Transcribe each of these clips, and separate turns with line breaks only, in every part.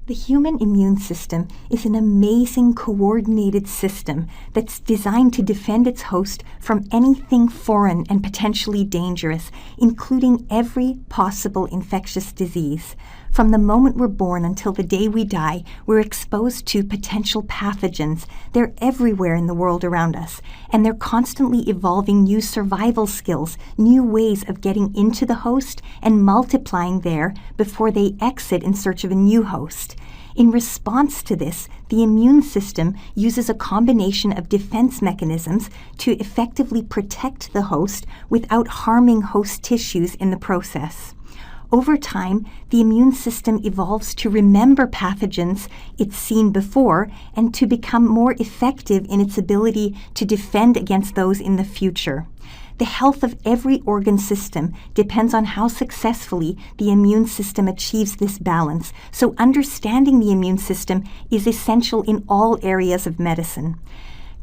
The human immune system is an amazing coordinated system that's designed to defend its host from anything foreign and potentially dangerous, including every possible infectious disease. From the moment we're born until the day we die, we're exposed to potential pathogens. They're everywhere in the world around us, and they're constantly evolving new survival skills, new ways of getting into the host and multiplying there before they exit in search of a new host. In response to this, the immune system uses a combination of defense mechanisms to effectively protect the host without harming host tissues in the process. Over time, the immune system evolves to remember pathogens it's seen before and to become more effective in its ability to defend against those in the future. The health of every organ system depends on how successfully the immune system achieves this balance, so understanding the immune system is essential in all areas of medicine.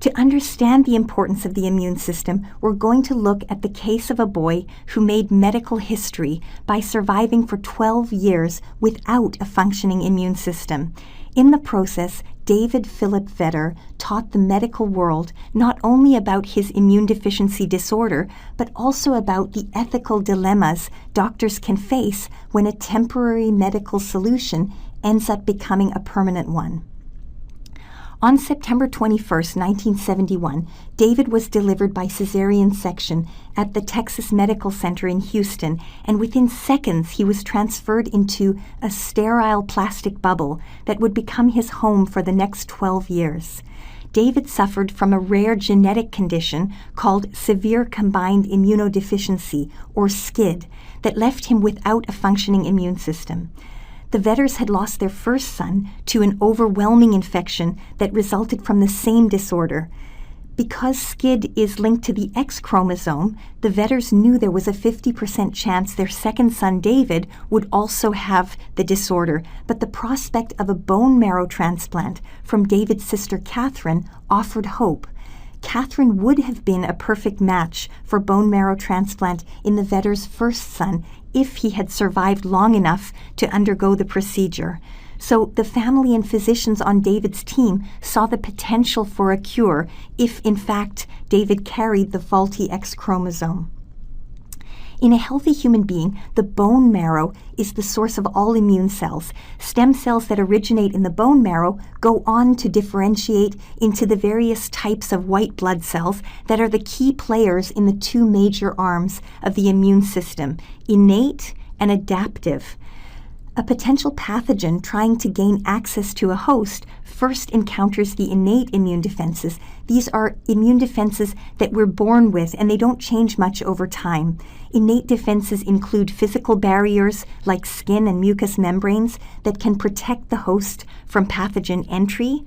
To understand the importance of the immune system, we're going to look at the case of a boy who made medical history by surviving for 12 years without a functioning immune system. In the process, David Philip Vetter taught the medical world not only about his immune deficiency disorder, but also about the ethical dilemmas doctors can face when a temporary medical solution ends up becoming a permanent one. On September 21, 1971, David was delivered by cesarean section at the Texas Medical Center in Houston, and within seconds he was transferred into a sterile plastic bubble that would become his home for the next 12 years. David suffered from a rare genetic condition called severe combined immunodeficiency, or SCID, that left him without a functioning immune system. The Vetters had lost their first son to an overwhelming infection that resulted from the same disorder. Because SCID is linked to the X chromosome, the Vetters knew there was a 50% chance their second son, David, would also have the disorder, but the prospect of a bone marrow transplant from David's sister Catherine offered hope. Catherine would have been a perfect match for bone marrow transplant in the Vetters' first son if he had survived long enough to undergo the procedure. So the family and physicians on David's team saw the potential for a cure if, in fact, David carried the faulty X chromosome. In a healthy human being, the bone marrow is the source of all immune cells. Stem cells that originate in the bone marrow go on to differentiate into the various types of white blood cells that are the key players in the two major arms of the immune system, innate and adaptive. A potential pathogen trying to gain access to a host first encounters the innate immune defenses. These are immune defenses that we're born with, and they don't change much over time. Innate defenses include physical barriers like skin and mucous membranes that can protect the host from pathogen entry.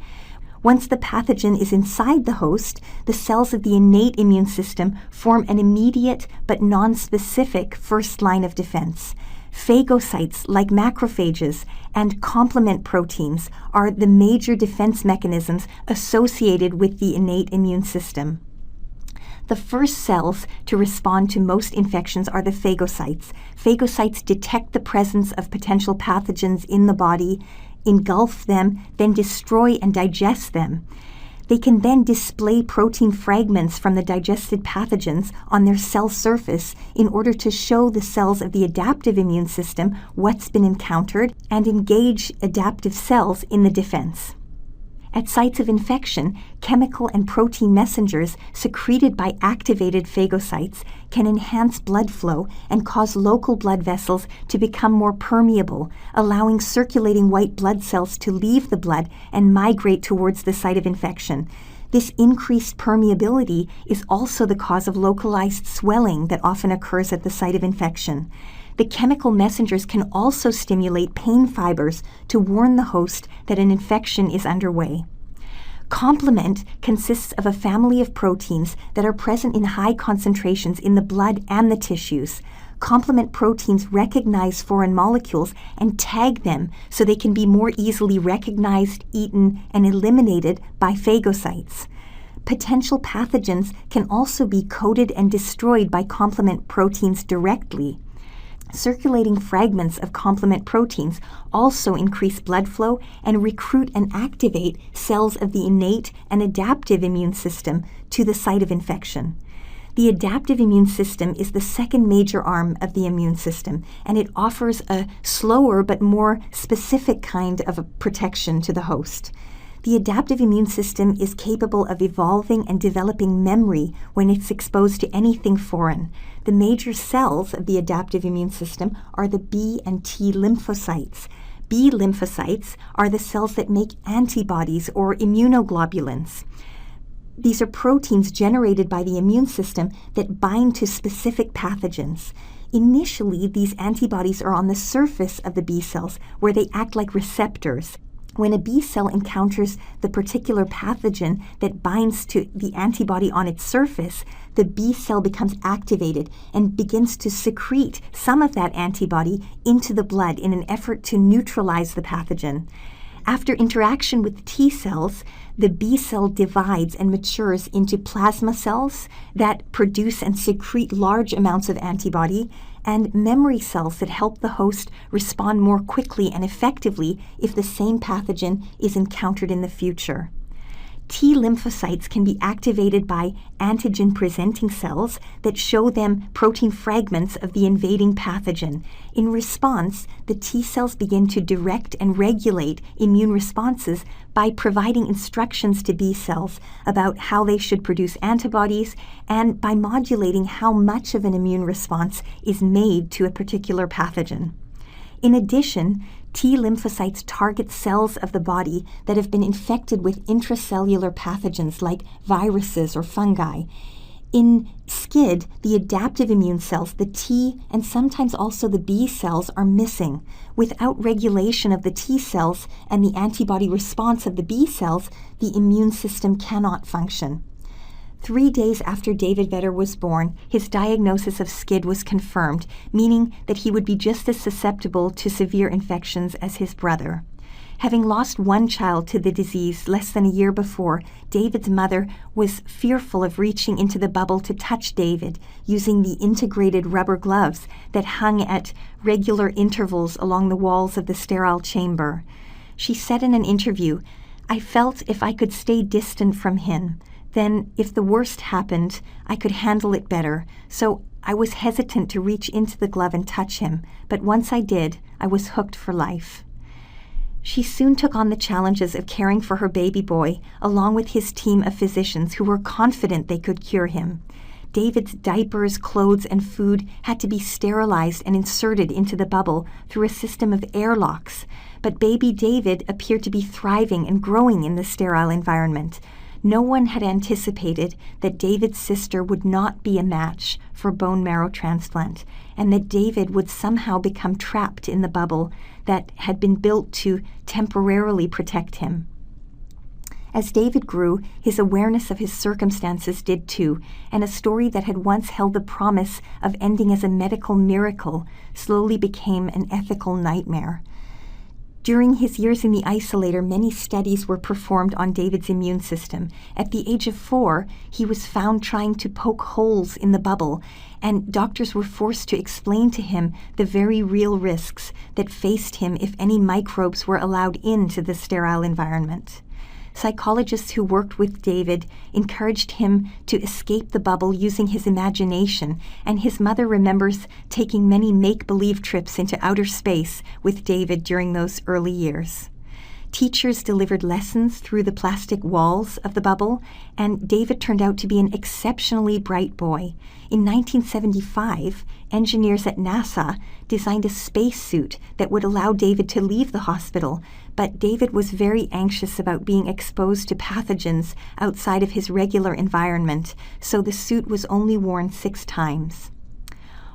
Once the pathogen is inside the host, the cells of the innate immune system form an immediate but nonspecific first line of defense. Phagocytes, like macrophages, and complement proteins are the major defense mechanisms associated with the innate immune system. The first cells to respond to most infections are the phagocytes. Phagocytes detect the presence of potential pathogens in the body, engulf them, then destroy and digest them. They can then display protein fragments from the digested pathogens on their cell surface in order to show the cells of the adaptive immune system what's been encountered and engage adaptive cells in the defense. At sites of infection, chemical and protein messengers secreted by activated phagocytes can enhance blood flow and cause local blood vessels to become more permeable, allowing circulating white blood cells to leave the blood and migrate towards the site of infection. This increased permeability is also the cause of localized swelling that often occurs at the site of infection. The chemical messengers can also stimulate pain fibers to warn the host that an infection is underway. Complement consists of a family of proteins that are present in high concentrations in the blood and the tissues. Complement proteins recognize foreign molecules and tag them so they can be more easily recognized, eaten, and eliminated by phagocytes. Potential pathogens can also be coded and destroyed by complement proteins directly. Circulating fragments of complement proteins also increase blood flow and recruit and activate cells of the innate and adaptive immune system to the site of infection. The adaptive immune system is the second major arm of the immune system, and it offers a slower but more specific kind of a protection to the host. The adaptive immune system is capable of evolving and developing memory when it's exposed to anything foreign. The major cells of the adaptive immune system are the B and T lymphocytes. B lymphocytes are the cells that make antibodies or immunoglobulins. These are proteins generated by the immune system that bind to specific pathogens. Initially, these antibodies are on the surface of the B cells, where they act like receptors. When a B cell encounters the particular pathogen that binds to the antibody on its surface, the B cell becomes activated and begins to secrete some of that antibody into the blood in an effort to neutralize the pathogen. After interaction with T cells, the B cell divides and matures into plasma cells that produce and secrete large amounts of antibody, and memory cells that help the host respond more quickly and effectively if the same pathogen is encountered in the future. T lymphocytes can be activated by antigen-presenting cells that show them protein fragments of the invading pathogen. In response, the T cells begin to direct and regulate immune responses by providing instructions to B cells about how they should produce antibodies and by modulating how much of an immune response is made to a particular pathogen. In addition, T lymphocytes target cells of the body that have been infected with intracellular pathogens like viruses or fungi. In SCID, the adaptive immune cells, the T and sometimes also the B cells, are missing. Without regulation of the T cells and the antibody response of the B cells, the immune system cannot function. 3 days after David Vetter was born, his diagnosis of SCID was confirmed, meaning that he would be just as susceptible to severe infections as his brother. Having lost one child to the disease less than a year before, David's mother was fearful of reaching into the bubble to touch David using the integrated rubber gloves that hung at regular intervals along the walls of the sterile chamber. She said in an interview, "I felt if I could stay distant from him, then if the worst happened, I could handle it better, so I was hesitant to reach into the glove and touch him, but once I did, I was hooked for life." She soon took on the challenges of caring for her baby boy, along with his team of physicians who were confident they could cure him. David's diapers, clothes, and food had to be sterilized and inserted into the bubble through a system of airlocks, but baby David appeared to be thriving and growing in the sterile environment. No one had anticipated that David's sister would not be a match for bone marrow transplant, and that David would somehow become trapped in the bubble that had been built to temporarily protect him. As David grew, his awareness of his circumstances did too, and a story that had once held the promise of ending as a medical miracle slowly became an ethical nightmare. During his years in the isolator, many studies were performed on David's immune system. At the age of 4, he was found trying to poke holes in the bubble, and doctors were forced to explain to him the very real risks that faced him if any microbes were allowed into the sterile environment. Psychologists who worked with David encouraged him to escape the bubble using his imagination, and his mother remembers taking many make-believe trips into outer space with David during those early years. Teachers delivered lessons through the plastic walls of the bubble, and David turned out to be an exceptionally bright boy. In 1975, engineers at NASA designed a spacesuit that would allow David to leave the hospital, but David was very anxious about being exposed to pathogens outside of his regular environment, so the suit was only worn 6 times.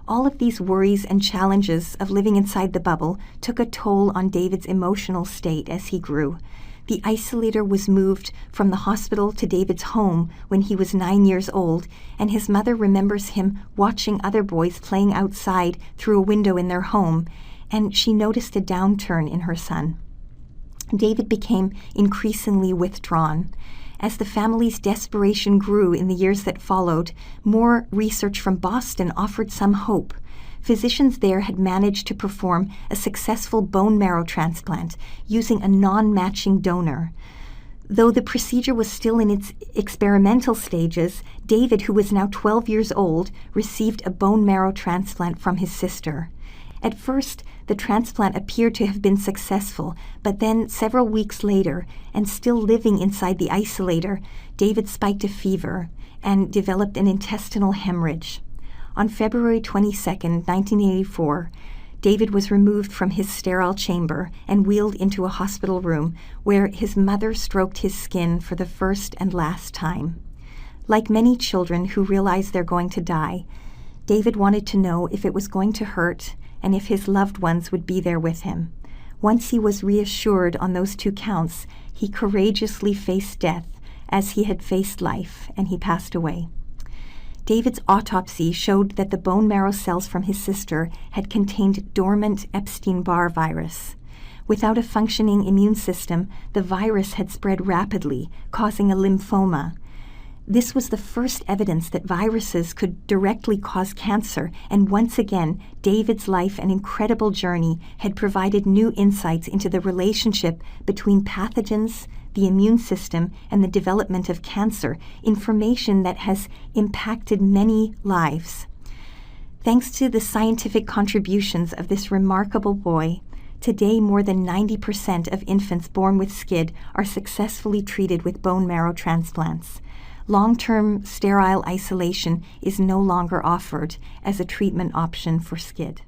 All of these worries and challenges of living inside the bubble took a toll on David's emotional state as he grew. The isolator was moved from the hospital to David's home when he was 9 years old, and his mother remembers him watching other boys playing outside through a window in their home, and she noticed a downturn in her son. David became increasingly withdrawn. As the family's desperation grew in the years that followed, more research from Boston offered some hope. physicians there had managed to perform a successful bone marrow transplant using a non-matching donor. Though the procedure was still in its experimental stages, David, who was now 12 years old, received a bone marrow transplant from his sister. At first, the transplant appeared to have been successful, but then several weeks later, and still living inside the isolator, David spiked a fever and developed an intestinal hemorrhage. On February 22, 1984, David was removed from his sterile chamber and wheeled into a hospital room where his mother stroked his skin for the first and last time. Like many children who realize they're going to die, David wanted to know if it was going to hurt and if his loved ones would be there with him. Once he was reassured on those 2 counts, he courageously faced death as he had faced life, and he passed away. David's autopsy showed that the bone marrow cells from his sister had contained dormant Epstein-Barr virus. Without a functioning immune system, the virus had spread rapidly, causing a lymphoma. This was the first evidence that viruses could directly cause cancer, and once again, David's life and incredible journey had provided new insights into the relationship between pathogens, the immune system, and the development of cancer, information that has impacted many lives. Thanks to the scientific contributions of this remarkable boy, today more than 90% of infants born with SCID are successfully treated with bone marrow transplants. Long-term sterile isolation is no longer offered as a treatment option for SCID.